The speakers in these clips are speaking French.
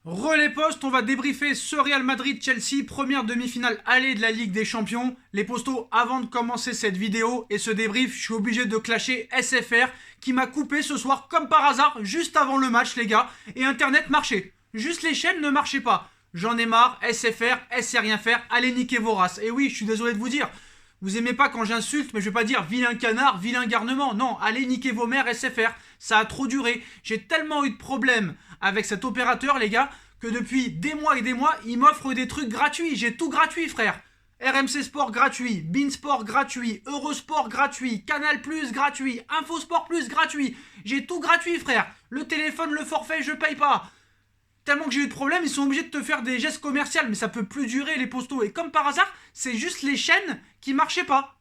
Les postes, on va débriefer ce Real Madrid-Chelsea, première demi-finale aller de la Ligue des Champions. Les postos, avant de commencer cette vidéo et ce débrief, je suis obligé de clasher SFR qui m'a coupé ce soir comme par hasard, juste avant le match les gars, et Internet marchait. Juste les chaînes ne marchaient pas. J'en ai marre, SFR, elle sait rien faire, allez niquer vos races. Et oui, je suis désolé de vous dire, vous aimez pas quand j'insulte, mais je vais pas dire vilain canard, vilain garnement. Non, allez niquer vos mères SFR, ça a trop duré. J'ai tellement eu de problèmes avec cet opérateur les gars, que depuis des mois et des mois, il m'offre des trucs gratuits. J'ai tout gratuit frère. RMC Sport gratuit, Beansport gratuit, Eurosport gratuit, Canal Plus gratuit, Infosport Plus gratuit. J'ai tout gratuit frère. Le téléphone, le forfait, je paye pas. Tellement que j'ai eu de problèmes, ils sont obligés de te faire des gestes commerciaux, mais ça peut plus durer les postos. Et comme par hasard, c'est juste les chaînes qui marchaient pas.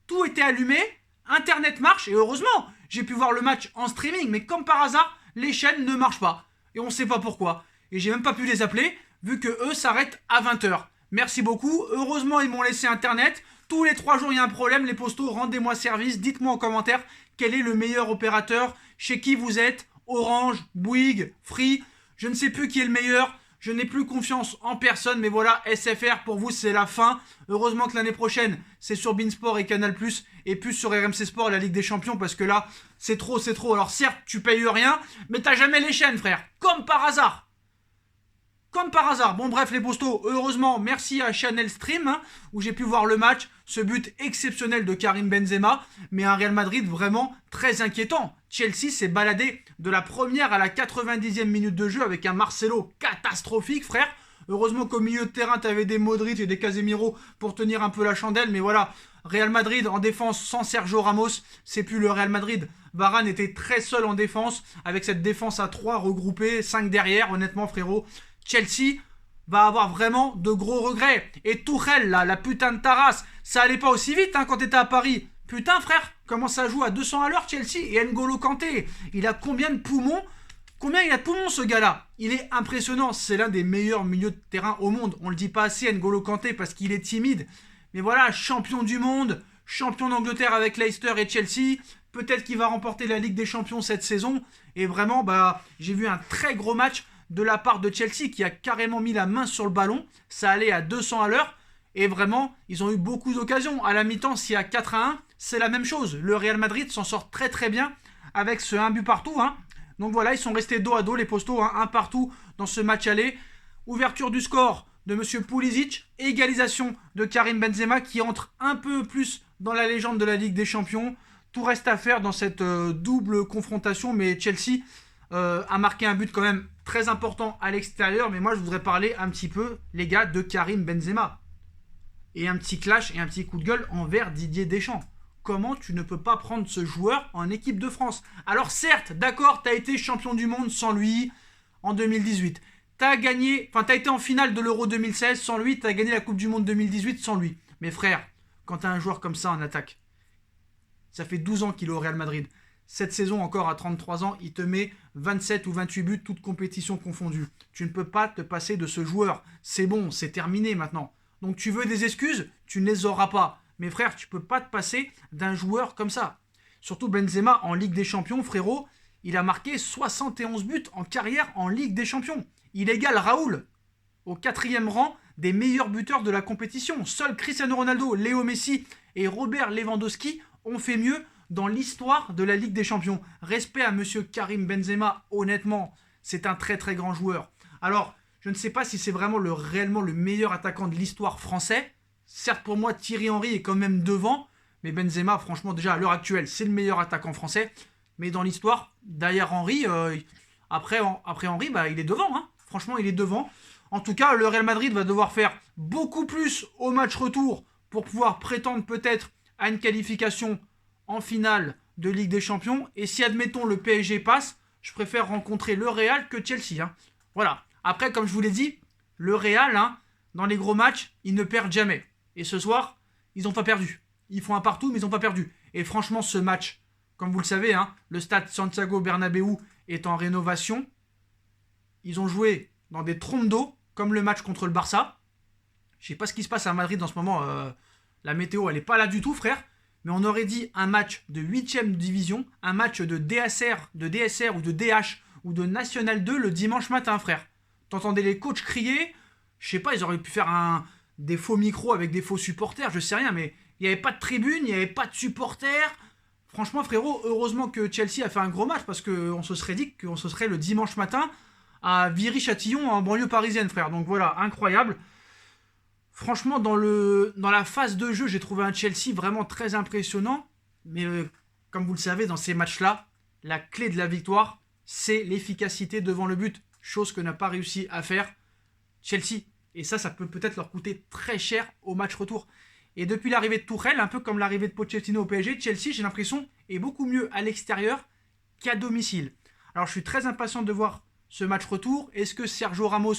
Tout était allumé, Internet marche, et heureusement, j'ai pu voir le match en streaming, mais comme par hasard, les chaînes ne marchent pas. Et on sait pas pourquoi. Et j'ai même pas pu les appeler, vu que eux s'arrêtent à 20h. Merci beaucoup, heureusement ils m'ont laissé Internet. Tous les 3 jours il y a un problème, les postos, rendez-moi service, dites-moi en commentaire quel est le meilleur opérateur, chez qui vous êtes, Orange, Bouygues, Free, je ne sais plus qui est le meilleur, je n'ai plus confiance en personne, mais voilà, SFR pour vous c'est la fin. Heureusement que l'année prochaine c'est sur Beansport et Canal+, et plus sur RMC Sport et la Ligue des Champions, parce que là c'est trop. Alors certes tu payes rien, mais t'as jamais les chaînes frère, comme par hasard. Comme par hasard. Bon bref les postos, heureusement merci à Channel Stream où j'ai pu voir le match, ce but exceptionnel de Karim Benzema, mais un Real Madrid vraiment très inquiétant. Chelsea s'est baladé de la première à la 90e minute de jeu avec un Marcelo catastrophique frère. Heureusement qu'au milieu de terrain t'avais des Modric et des Casemiro pour tenir un peu la chandelle, mais voilà, Real Madrid en défense sans Sergio Ramos, c'est plus le Real Madrid. Varane était très seul en défense, avec cette défense à 3 regroupée, 5 derrière, honnêtement frérot. Chelsea va avoir vraiment de gros regrets. Et Tuchel, là, la putain de Taras, ça allait pas aussi vite quand t'étais à Paris. Putain frère, comment ça joue à 200 à l'heure Chelsea. Et N'Golo Kanté, il a combien de poumons? Combien il a de poumons ce gars-là? Il est impressionnant, c'est l'un des meilleurs milieux de terrain au monde. On le dit pas assez N'Golo Kanté parce qu'il est timide. Mais voilà, champion du monde, champion d'Angleterre avec Leicester et Chelsea. Peut-être qu'il va remporter la Ligue des Champions cette saison. Et vraiment, j'ai vu un très gros match de la part de Chelsea qui a carrément mis la main sur le ballon. Ça allait à 200 à l'heure. Et vraiment, ils ont eu beaucoup d'occasions. À la mi-temps, s'il y a 4-1, c'est la même chose. Le Real Madrid s'en sort très très bien avec ce 1 but partout. Donc voilà, ils sont restés dos à dos les postos. Un partout dans ce match aller. Ouverture du score de M. Pulisic. Égalisation de Karim Benzema qui entre un peu plus dans la légende de la Ligue des Champions. Tout reste à faire dans cette double confrontation. Mais Chelsea a marqué un but quand même très important à l'extérieur, mais moi je voudrais parler un petit peu, les gars, de Karim Benzema. Et un petit clash et un petit coup de gueule envers Didier Deschamps. Comment tu ne peux pas prendre ce joueur en équipe de France? Alors certes, d'accord, t'as été champion du monde sans lui en 2018. T'as été en finale de l'Euro 2016 sans lui, t'as gagné la Coupe du Monde 2018 sans lui. Mais frère, quand t'as un joueur comme ça en attaque, ça fait 12 ans qu'il est au Real Madrid. Cette saison encore à 33 ans, il te met 27 ou 28 buts, toutes compétitions confondues. Tu ne peux pas te passer de ce joueur. C'est bon, c'est terminé maintenant. Donc tu veux des excuses? Tu ne les auras pas. Mais frère, tu peux pas te passer d'un joueur comme ça. Surtout Benzema en Ligue des Champions, frérot, il a marqué 71 buts en carrière en Ligue des Champions. Il égale Raoul au 4e rang des meilleurs buteurs de la compétition. Seuls Cristiano Ronaldo, Léo Messi et Robert Lewandowski ont fait mieux dans l'histoire de la Ligue des Champions. Respect à monsieur Karim Benzema, honnêtement, c'est un très très grand joueur. Alors, je ne sais pas si c'est vraiment réellement le meilleur attaquant de l'histoire français. Certes, pour moi, Thierry Henry est quand même devant, mais Benzema, franchement, déjà à l'heure actuelle, c'est le meilleur attaquant français. Mais dans l'histoire, derrière Henry, après Henry, il est devant. Franchement, il est devant. En tout cas, le Real Madrid va devoir faire beaucoup plus au match retour pour pouvoir prétendre peut-être à une qualification en finale de Ligue des Champions. Et si, admettons, le PSG passe, je préfère rencontrer le Real que Chelsea. Voilà. Après, comme je vous l'ai dit, le Real, dans les gros matchs, ils ne perdent jamais. Et ce soir, ils n'ont pas perdu. Ils font un partout, mais ils n'ont pas perdu. Et franchement, ce match, comme vous le savez, le stade Santiago Bernabéu est en rénovation. Ils ont joué dans des trompes d'eau, comme le match contre le Barça. Je sais pas ce qui se passe à Madrid en ce moment. La météo, elle n'est pas là du tout, frère. Mais on aurait dit un match de 8e division, un match de DSR ou de DH ou de National 2 le dimanche matin, frère. t'entendais les coachs crier. Je sais pas, ils auraient pu faire des faux micros avec des faux supporters, je sais rien, mais il n'y avait pas de tribune, il n'y avait pas de supporters. Franchement, frérot, heureusement que Chelsea a fait un gros match parce qu'on se serait dit qu'on se serait le dimanche matin à Viry-Châtillon en banlieue parisienne, frère. Donc voilà, incroyable. Franchement, dans la phase de jeu, j'ai trouvé un Chelsea vraiment très impressionnant. Mais comme vous le savez, dans ces matchs-là, la clé de la victoire, c'est l'efficacité devant le but. Chose que n'a pas réussi à faire Chelsea. Et ça peut peut-être leur coûter très cher au match retour. Et depuis l'arrivée de Tuchel, un peu comme l'arrivée de Pochettino au PSG, Chelsea, j'ai l'impression, est beaucoup mieux à l'extérieur qu'à domicile. Alors je suis très impatient de voir ce match retour. Est-ce que Sergio Ramos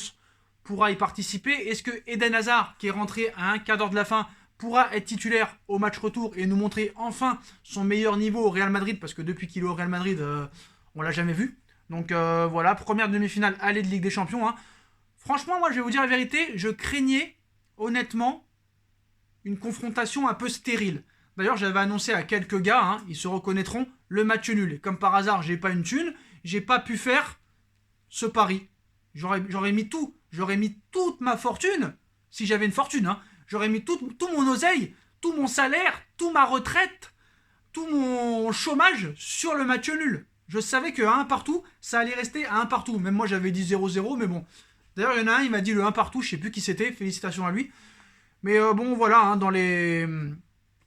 pourra y participer? Est-ce que Eden Hazard, qui est rentré à un quart d'heure de la fin, pourra être titulaire au match retour et nous montrer enfin son meilleur niveau au Real Madrid? Parce que depuis qu'il est au Real Madrid, on l'a jamais vu. Donc voilà, première demi-finale aller de Ligue des Champions. Hein. Franchement, moi je vais vous dire la vérité, je craignais honnêtement une confrontation un peu stérile. D'ailleurs, j'avais annoncé à quelques gars, hein, ils se reconnaîtront, le match nul. Et comme par hasard, j'ai pas une thune, j'ai pas pu faire ce pari. J'aurais mis tout. J'aurais mis toute ma fortune, si j'avais une fortune, hein. J'aurais mis tout mon oseille, tout mon salaire, toute ma retraite, tout mon chômage sur le match nul. Je savais que 1 partout, ça allait rester à 1 partout. Même moi, j'avais dit 0-0, mais bon. D'ailleurs, il y en a un, il m'a dit le 1 partout, je sais plus qui c'était, félicitations à lui. Mais bon, voilà, hein,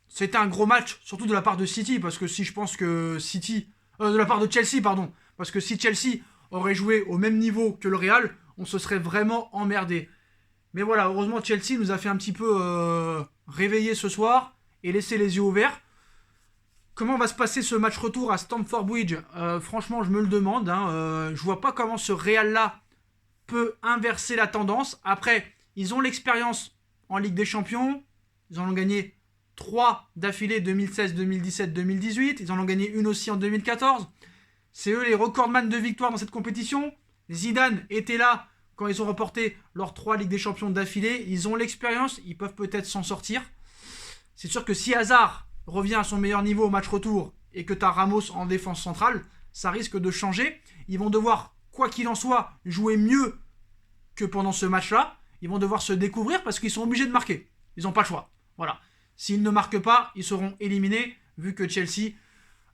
c'était un gros match, surtout de la part de City, parce que si je pense que de la part de Chelsea, pardon. Parce que si Chelsea aurait joué au même niveau que le Real, on se serait vraiment emmerdé. Mais voilà, heureusement Chelsea nous a fait un petit peu réveiller ce soir et laisser les yeux ouverts. Comment va se passer ce match retour à Stamford Bridge? Franchement, je me le demande. Hein. Je vois pas comment ce Real-là peut inverser la tendance. Après, ils ont l'expérience en Ligue des Champions. Ils en ont gagné 3 d'affilée, 2016, 2017, 2018. Ils en ont gagné une aussi en 2014. C'est eux les recordman de victoires dans cette compétition. Zidane était là quand ils ont remporté leurs 3 Ligues des Champions d'affilée. Ils ont l'expérience, ils peuvent peut-être s'en sortir. C'est sûr que si Hazard revient à son meilleur niveau au match retour et que tu as Ramos en défense centrale, ça risque de changer. Ils vont devoir, quoi qu'il en soit, jouer mieux que pendant ce match-là. Ils vont devoir se découvrir parce qu'ils sont obligés de marquer. Ils n'ont pas le choix. Voilà. S'ils ne marquent pas, ils seront éliminés vu que Chelsea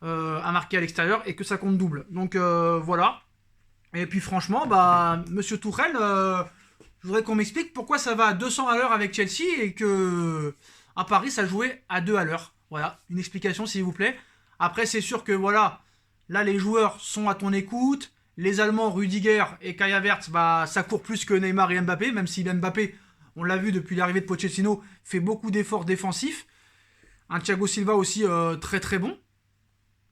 a marqué à l'extérieur et que ça compte double. Donc voilà. Et puis franchement, Monsieur Tuchel, je voudrais qu'on m'explique pourquoi ça va à 200 à l'heure avec Chelsea et que à Paris ça jouait à 2 à l'heure. Voilà, une explication s'il vous plaît. Après c'est sûr que voilà, là les joueurs sont à ton écoute. Les Allemands, Rudiger et Kai Havertz, ça court plus que Neymar et Mbappé, même si Mbappé, on l'a vu depuis l'arrivée de Pochettino, fait beaucoup d'efforts défensifs. Un Thiago Silva aussi très très bon.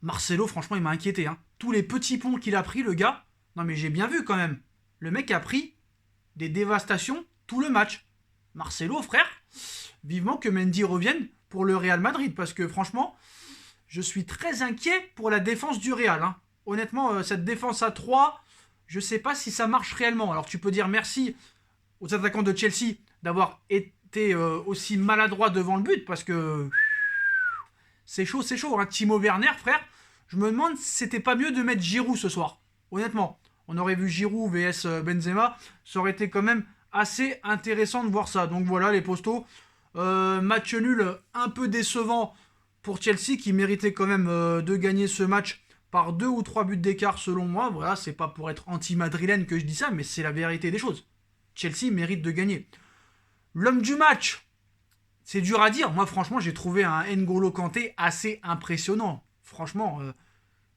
Marcelo, franchement, il m'a inquiété. Hein. Tous les petits ponts qu'il a pris, le gars, non mais j'ai bien vu quand même. Le mec a pris des dévastations tout le match. Marcelo, frère, vivement que Mendy revienne pour le Real Madrid, parce que franchement, je suis très inquiet pour la défense du Real. Hein. Honnêtement, cette défense à 3, je sais pas si ça marche réellement. Alors tu peux dire merci aux attaquants de Chelsea d'avoir été aussi maladroits devant le but, parce que c'est chaud. Hein. Timo Werner, frère, je me demande si c'était pas mieux de mettre Giroud ce soir. Honnêtement, on aurait vu Giroud vs Benzema, ça aurait été quand même assez intéressant de voir ça. Donc voilà les postos. Match nul un peu décevant pour Chelsea qui méritait quand même de gagner ce match par 2 ou 3 buts d'écart selon moi. Voilà, c'est pas pour être anti-madrilène que je dis ça, mais c'est la vérité des choses. Chelsea mérite de gagner. L'homme du match, c'est dur à dire. Moi franchement j'ai trouvé un N'Golo Kanté assez impressionnant. Franchement,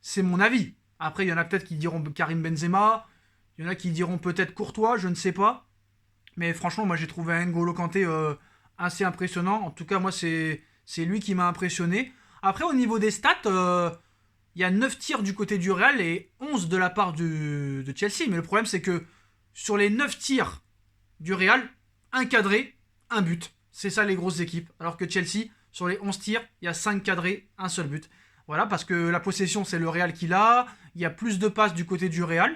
c'est mon avis. Après, il y en a peut-être qui diront Karim Benzema, il y en a qui diront peut-être Courtois, je ne sais pas. Mais franchement, moi j'ai trouvé un N'Golo Kanté assez impressionnant. En tout cas, moi c'est lui qui m'a impressionné. Après, au niveau des stats, il y a 9 tirs du côté du Real et 11 de la part de Chelsea. Mais le problème, c'est que sur les 9 tirs du Real, un cadré, un but. C'est ça les grosses équipes. Alors que Chelsea, sur les 11 tirs, il y a 5 cadrés, un seul but. Voilà, parce que la possession, c'est le Real qui l'a. Il y a plus de passes du côté du Real.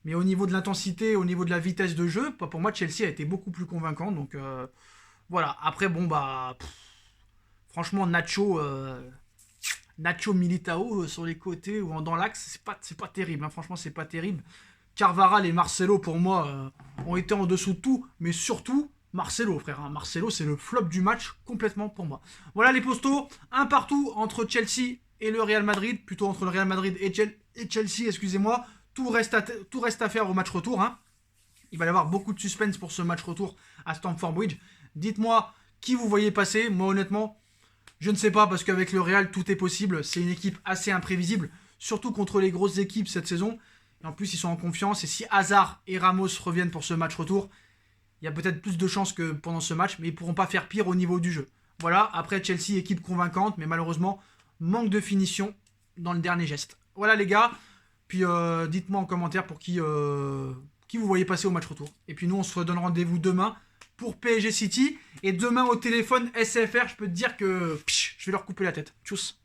Mais au niveau de l'intensité, au niveau de la vitesse de jeu, pour moi, Chelsea a été beaucoup plus convaincant. Donc voilà. Après, franchement, Nacho Militao sur les côtés ou dans l'axe, c'est pas terrible. Hein. Franchement, c'est pas terrible. Carvajal et Marcelo, pour moi, ont été en dessous de tout. Mais surtout, Marcelo, frère. Hein. Marcelo, c'est le flop du match complètement pour moi. Voilà les postos. Un partout entre Chelsea et le Real Madrid. Plutôt entre le Real Madrid et Chelsea, excusez-moi. Tout reste à faire au match retour. Hein. Il va y avoir beaucoup de suspense pour ce match retour à Stamford Bridge. Dites-moi qui vous voyez passer. Moi, honnêtement, je ne sais pas parce qu'avec le Real, tout est possible. C'est une équipe assez imprévisible, surtout contre les grosses équipes cette saison. Et en plus, ils sont en confiance. Et si Hazard et Ramos reviennent pour ce match retour, il y a peut-être plus de chances que pendant ce match, mais ils ne pourront pas faire pire au niveau du jeu. Voilà, après Chelsea, équipe convaincante, mais malheureusement, manque de finition dans le dernier geste. Voilà les gars, puis dites-moi en commentaire pour qui vous voyez passer au match retour. Et puis nous, on se redonne rendez-vous demain pour PSG City. Et demain au téléphone SFR, je peux te dire que je vais leur couper la tête. Tchuss.